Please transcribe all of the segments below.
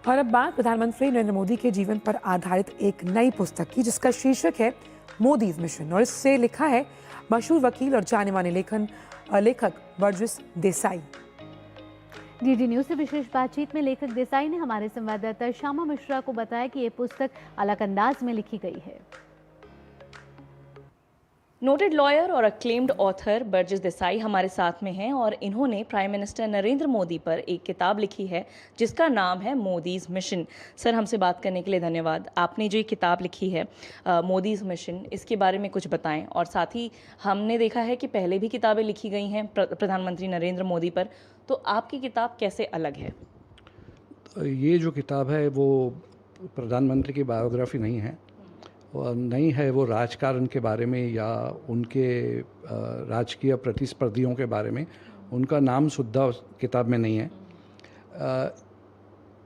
और अब बात प्रधानमंत्री नरेंद्र मोदी के जीवन पर आधारित एक नई पुस्तक की, जिसका शीर्षक है मोदीज मिशन, और इससे लिखा है मशहूर वकील और जाने माने लेखक बर्जिस देसाई। डीडी न्यूज से विशेष बातचीत में लेखक देसाई ने हमारे संवाददाता श्यामा मिश्रा को बताया कि ये पुस्तक अलग अंदाज में लिखी गई है। नोटेड लॉयर और अक्लेम्ड ऑथर बर्जिस देसाई हमारे साथ में हैं और इन्होंने प्राइम मिनिस्टर नरेंद्र मोदी पर एक किताब लिखी है जिसका नाम है मोदीज मिशन। सर, हमसे बात करने के लिए धन्यवाद। आपने जो ये किताब लिखी है मोदीज मिशन, इसके बारे में कुछ बताएं। और साथ ही हमने देखा है कि पहले भी किताबें लिखी गई हैं प्रधानमंत्री नरेंद्र मोदी पर, तो आपकी किताब कैसे अलग है? ये जो किताब है वो प्रधानमंत्री की बायोग्राफी नहीं है, नहीं है वो राजकारण के बारे में या उनके राजकीय प्रतिस्पर्धियों के बारे में। उनका नाम सुद्धा किताब में नहीं है।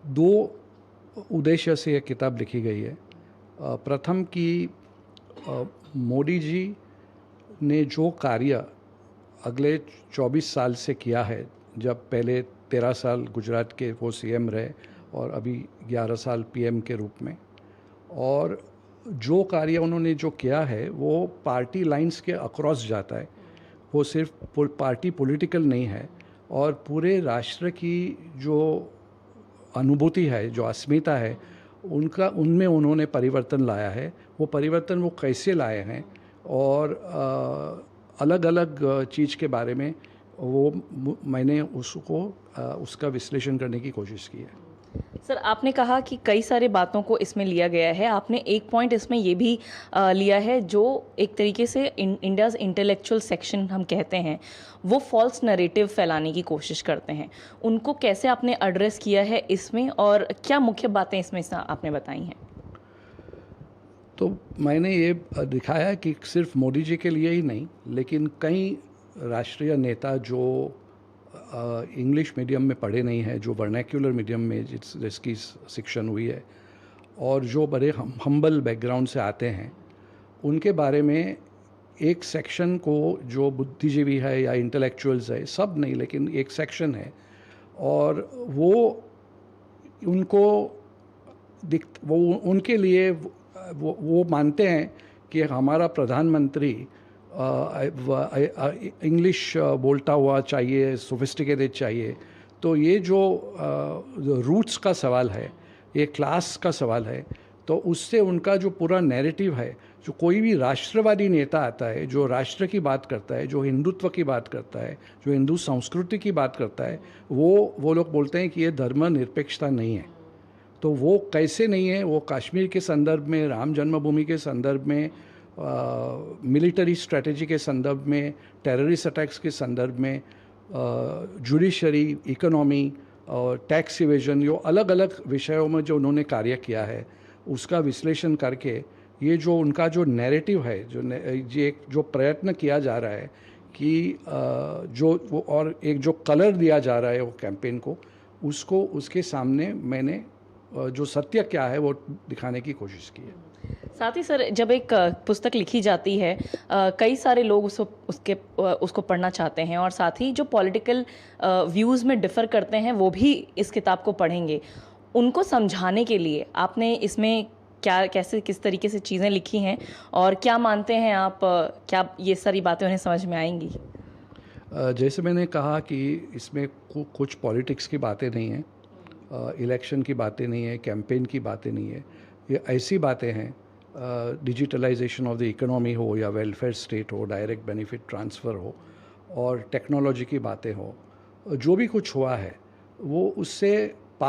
दो उद्देश्य से ये किताब लिखी गई है। प्रथम कि मोदी जी ने जो कार्य अगले 24 साल से किया है, जब पहले 13 साल गुजरात के वो सीएम रहे और अभी 11 साल पीएम के रूप में, और जो कार्य उन्होंने जो किया है वो पार्टी लाइंस के अक्रॉस जाता है। वो सिर्फ पार्टी पॉलिटिकल नहीं है, और पूरे राष्ट्र की जो अनुभूति है, जो अस्मिता है, उनमें उन्होंने परिवर्तन लाया है। वो परिवर्तन वो कैसे लाए हैं और अलग अलग चीज़ के बारे में मैंने उसका विश्लेषण करने की कोशिश की है। सर, आपने कहा कि कई सारे बातों को इसमें लिया गया है। आपने एक पॉइंट इसमें ये भी लिया है जो एक तरीके से इंडियाज़ इंटेलेक्चुअल सेक्शन हम कहते हैं, वो फॉल्स नरेटिव फैलाने की कोशिश करते हैं। उनको कैसे आपने एड्रेस किया है इसमें, और क्या मुख्य बातें इसमें आपने बताई हैं? तो मैंने ये दिखाया कि सिर्फ मोदी जी के लिए ही नहीं, लेकिन कई राष्ट्रीय नेता जो इंग्लिश मीडियम में पढ़े नहीं हैं, जो वर्नैक्युलर मीडियम में जिसकी शिक्षा हुई है, और जो बड़े हम्बल बैकग्राउंड से आते हैं, उनके बारे में एक सेक्शन को, जो बुद्धिजीवी है या इंटेलेक्चुअल्स है, सब नहीं लेकिन एक सेक्शन है, और वो उनके लिए वो मानते हैं कि हमारा प्रधानमंत्री इंग्लिश बोलता हुआ चाहिए, सोफिस्टिकेटेड चाहिए। तो ये जो रूट्स का सवाल है, ये क्लास का सवाल है, तो उससे उनका जो पूरा नैरेटिव है, जो कोई भी राष्ट्रवादी नेता आता है, जो राष्ट्र की बात करता है, जो हिंदुत्व की बात करता है, जो हिंदू संस्कृति की बात करता है, वो लोग बोलते हैं कि ये धर्मनिरपेक्षता नहीं है। तो वो कैसे नहीं है? वो कश्मीर के संदर्भ में, राम जन्मभूमि के संदर्भ में, मिलिट्री स्ट्रेटजी के संदर्भ में, टेररिस्ट अटैक्स के संदर्भ में, जुडिशरी, इकोनॉमी और टैक्स इवेजन, यो अलग अलग विषयों में जो उन्होंने कार्य किया है, उसका विश्लेषण करके ये जो उनका जो नैरेटिव है, जो प्रयत्न किया जा रहा है कि और एक जो कलर दिया जा रहा है वो कैंपेन को, उसके सामने मैंने जो सत्य क्या है वो दिखाने की कोशिश की है। साथ ही सर, जब एक पुस्तक लिखी जाती है, कई सारे लोग उसको पढ़ना चाहते हैं, और साथ ही जो पॉलिटिकल व्यूज़ में डिफ़र करते हैं वो भी इस किताब को पढ़ेंगे। उनको समझाने के लिए आपने इसमें किस तरीके से चीज़ें लिखी हैं, और क्या मानते हैं आप, क्या ये सारी बातें उन्हें समझ में आएंगी? जैसे मैंने कहा कि इसमें कुछ पॉलिटिक्स की बातें नहीं हैं, इलेक्शन की बातें नहीं है, कैंपेन की बातें नहीं है। ये ऐसी बातें हैं, डिजिटलाइजेशन ऑफ द इकोनॉमी हो या वेलफेयर स्टेट हो, डायरेक्ट बेनिफिट ट्रांसफ़र हो, और टेक्नोलॉजी की बातें हो, जो भी कुछ हुआ है वो उससे